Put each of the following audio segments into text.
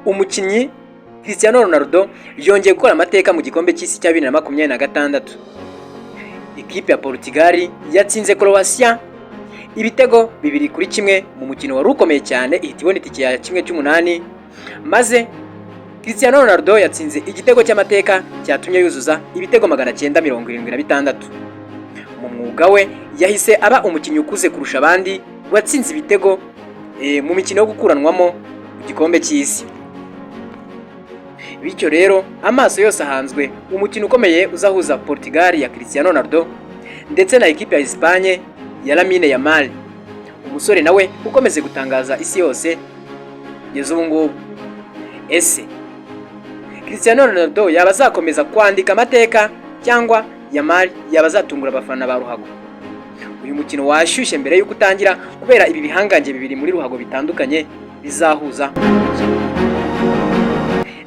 umukinnyi Cristiano Ronaldo yongeye gukora amateka mu gikombe cy'isi cya 2026. Ikipe ya Portugal yatsinze Croatia ibitego 2-1 mu mukino wari ukomeye cyane ihita ibona itike ya 1/8, maze Cristiano Ronaldo yatsinze igitego cy'amateka cyatumye yuzuza ibitego 976. Mu mwuga we yahise aba umukinnyi ukuze kurusha abandi watsinze ibitego mu mikino yo gukuranwamo mu gikombe cy'isi. Bityo rero amaso yose ahanzwe umukino ukomeye uzahuza Portugal ya Cristiano Ronaldo ndetse na ekipe ya Espagne ya Lamine Yamal, umusore nawe ukomeze gutangaza isi yose kugeza ubu ngubu. Ese Cristiano Ronaldo yaba azakomeza kwandika amateka cyangwa Yamal yaba azatungura abafana ba ruhago? Uyu mukino washyushye mbere y'uko utangira kubera ibi bihangange bibiri muri ruhago bitandukanye bizahuza.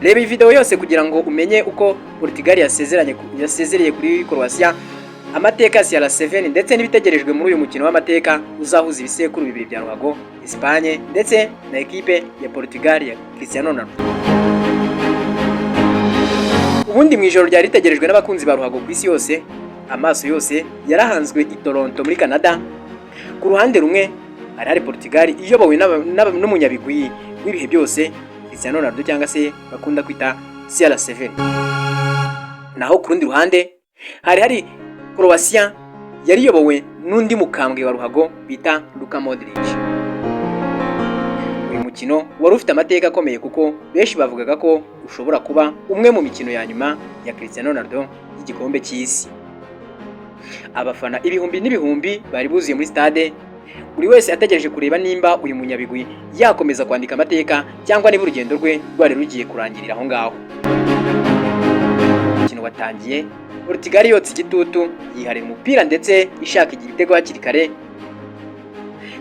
Reba iyi video yose kugira ngo umenye uko Portugal yasezereye kuri Croatia, amateka ya CR7 ndetse n'ibitegerejwe muri uyu mukino w'amateka uzahuza ibisekuru bibiri bya ruhago, Espagne ndetse na ekipe ya Portugal ya Cristiano Ronaldo. Ubundi mu ijoro ryari ritegerejwe n'abakunzi ba ruhago ku isi yose, amaso yose yarahanzwe i Toronto muri Canada. Ku ruhande rumwe hari Portugal iyobowe n'umunyabigwi w'ibihe byose Cristiano Ronaldo cyangwa se bakunda kwita CR7. Naho ku rundi ruhande hari Croatia yari yobowe n'undi mukambwe wa ruhago bita Luka Modric. Uyu mukino wari ufite amateka akomeye kuko benshi bavugaga ko ushobora kuba umwe mu mikino ya nyuma ya Cristiano Ronaldo y'igikombe cy'isi. Abafana ibihumbi n'ibihumbi bari buzuye muri stade, buri wese ategereje kureba nimba uyu munyabigwi yakomeza kwandika amateka cyangwa niba urugendo rwe rwari rugiye kurangirira aho ngaho. Umukino watangiye Portugal yotse igitutu yiharira umupira ndetse ishaka igitego hakiri kare.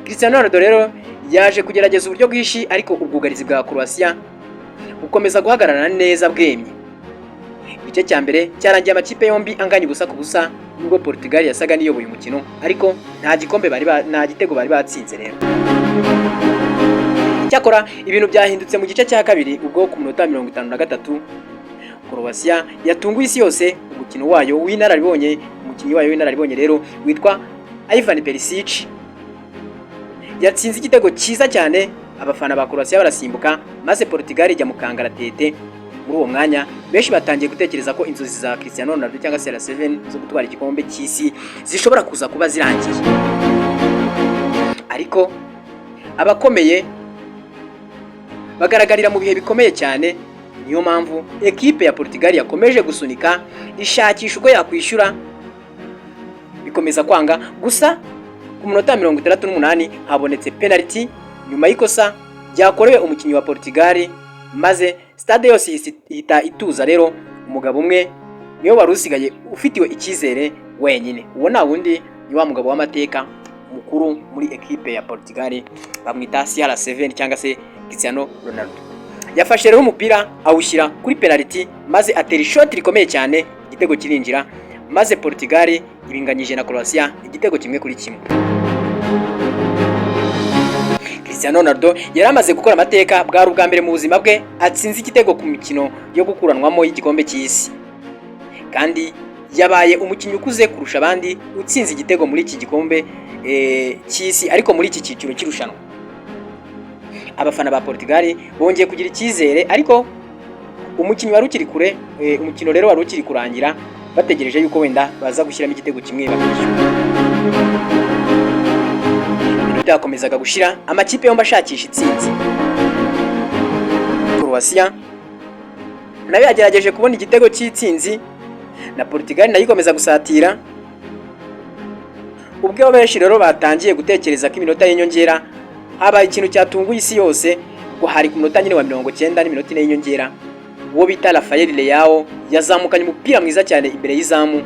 Cristiano Ronaldo rero yaje kugerageza uburyo bwinshi, ariko ubwugarizi bwa Croatia bukomeza guhagarara neza bwemye. Igice cya mbere cyarangiye amakipe yombi anganya ubusa ku busa, nubwo Portugal yasaga niyoboye umukino, ariko nta gitego bari batsinze rero. Cyakora ibintu byahindutse mu gice cya kabiri, ubwo ku minota 53 Croatia yatunguye isi yose umukino wayo w'inararibonye. Umukinnyi wayo w'inararibonye rero witwa Ivan Perisic yatsinze igitego cyiza cyane. Abafana ba Croatia barasimbuka maze Portugal ijya mu kangaratete. Muri uwo mwanya benshi batangiye gutekereza ko inzozi za Cristiano Ronaldo cyangwa CR7 zo gutwara igikombe cy'isi zishobora kuza kuba zirangiye. Ariko abakomeye bagaragarira mu bihe bikomeye cyane, niyo mpamvu ekipe ya Portugal yakomeje gusunika ishakisha uko yakwishyura, bikomeza kwanga. Gusa ku munota 68 habonetse penalty nyuma y'ikosa ryakorewe umukinnyi wa Portugal, maze stade yose ihita ituza. Rero umugabo umwe niyo wari usigaye ufitiwe icyizere wenyine. Uwo nta wundi ni wa mugabo w'amateka mukuru muri ekipe ya Portugal, bamwita CR7 cyangwa se Cristiano Ronaldo. Yafashe rero umupira awushyira kuri penalty, maze atera ishoti rikomeye cyane, igitego kirinjira, maze Portugal ibinganyije na Croatia igitego 1-1. Cristiano Ronaldo yari amaze gukora amateka, bwari ubwa mbere mu buzima bwe atsinze igitego ku mikino yo gukuranwamo y'igikombe cy'isi, kandi yabaye umukinnyi ukuze kurusha abandi utsinze igitego muri iki gikombe cy'isi, ariko muri iki cyiciro cy'irushanwa. Abafana ba Portugal bongeye kugira icyizere, ariko umukinnyi wari ukiri kure, umukino rero wari ukiri kurangira, bategereje yuko wenda baza gushyiramo igitego kimwe bakishyura. Iminota yakomezaga gushira, amakipe yombi ashakisha itsinzi. Croatia nayo yagerageje kubona igitego cy'itsinzi, na Portugal nayo ikomeza gusatira. Ubwo benshi rero batangiye gutekereza ko iminota y'inyongera habaye ikintu cyatunguye isi yose, ngo hari ku munota nyine wa 90 n'iminota ine y'inyongera uwo bita Rafael Leao yazamukanye umupira mwiza cyane imbere y'izamu,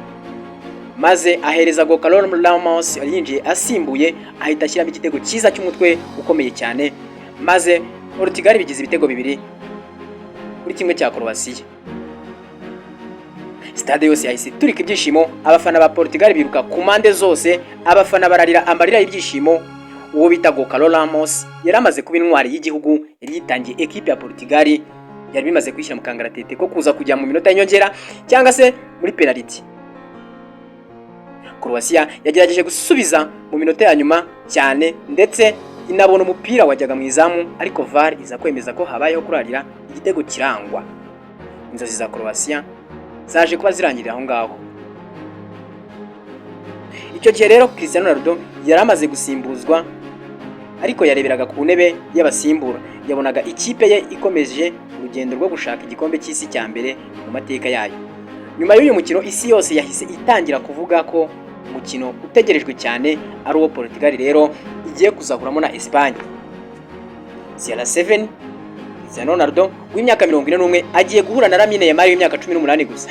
maze ahereza Gonçalo Ramos yinjiye asimbuye, ahita ashyiramo igitego cyiza cy'umutwe ukomeye cyane, maze Portugal bigize ibitego 2-1 cya Croatia. Stade yose yahise turika ibyishimo, abafana ba Portugal biruka ku mpande zose, abafana bararira amarira y'ibyishimo. Uwo bita Gonçalo Ramos yari amaze kuba intwari y'igihugu, yari yitangiye ekipe ya Portugal yari bimaze kwishyira mu kangaratete ko kuza kujya mu minota y'inyongera cyangwa se muri penalty. Croatia yagerageje gusubiza mu minota ya nyuma cyane ndetse inabona umupira wajyaga mu izamu, ariko VAR iza kwemeza ko habayeho kurarira igitego kirangwa. Inzozi za Croatia zaje kuba zirangirira aho ngaho. Icyo gihe rero Cristiano Ronaldo yari amaze gusimbuzwa, ariko yareberaga ku ntebe y'abasimbura, yabonaga ikipe ye ikomeje urugendo rwo gushaka igikombe cy'isi cya mbere mu mateka yayo. Nyuma y'uyu mukino isi yose yahise itangira kuvuga ko umukino utegerejwe cyane ari uwo Portugal rero igiye kuzahuramo na Espagne. CR7 Cristiano Ronaldo w'imyaka 41 agiye guhura na Lamine Yamal w'imyaka 18 gusa.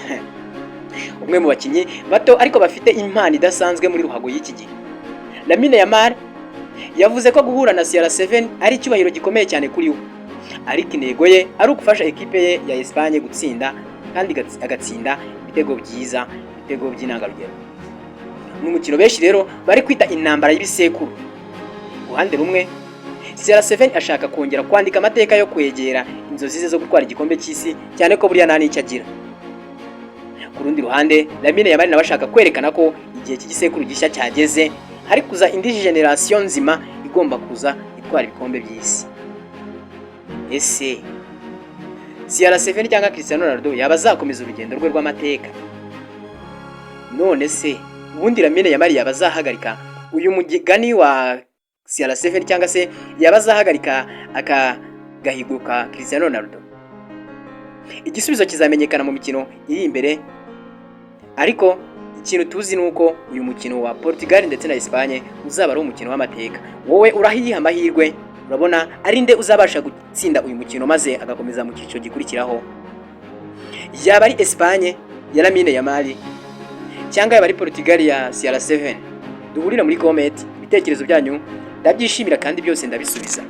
Umwe mu bakinnyi bato ariko bafite impano idasanzwe muri ruhago y'iki gihe. Lamine Yamal yavuze ko guhura na CR7 ari icyubahiro gikomeye cyane kuri we, ariko intego ye ari ugufasha ekipe ye ya Espagne gutsinda kandi agatsinda ibitego byiza, ibitego by'intangarugero. N'umukino benshi rero bari kwita intambara y'ibisekuru. Ruhande rumwe CR7 ashaka kongera kwandika amateka yo kwegera inzozi ze zo gutwara igikombe cy'isi, cyane ko buriya nta n'icyo agira. Ku rundi ruhande Lamine Yamal nawe ashaka kwerekana ko igihe cy'igisekuru gishya cyageze, hari kuza indi generation nzima igomba kuza itwara ibikombe by'isi. Ese CR7 cyangwa Cristiano Ronaldo yaba azakomeza urugendo rwe rw'amateka? None se ubundi Lamine Yamal yaba azahagarika uyu mugani wa CR7 cyangwa se yaba azahagarika aka gahigo ka Cristiano Ronaldo? Igisubizo kizamenyekana mu mikino iri imbere, ariko ikintu tuzi nuko uyu mukino wa Portugal ndetse na Espagne uzaba ari umukino w'amateka. Wowe urahiye amahirwe, urabona ari nde uzabasha gutsinda uyu mukino maze agakomeza mu cyiciro gikurikiraho? Yaba ari Espagne ya Lamine Yamal cyangwa yaba ari Portugal ya CR7? Duhurira muri comment, ibitekerezo byanyu ndabyishimira kandi byose ndabisubiza.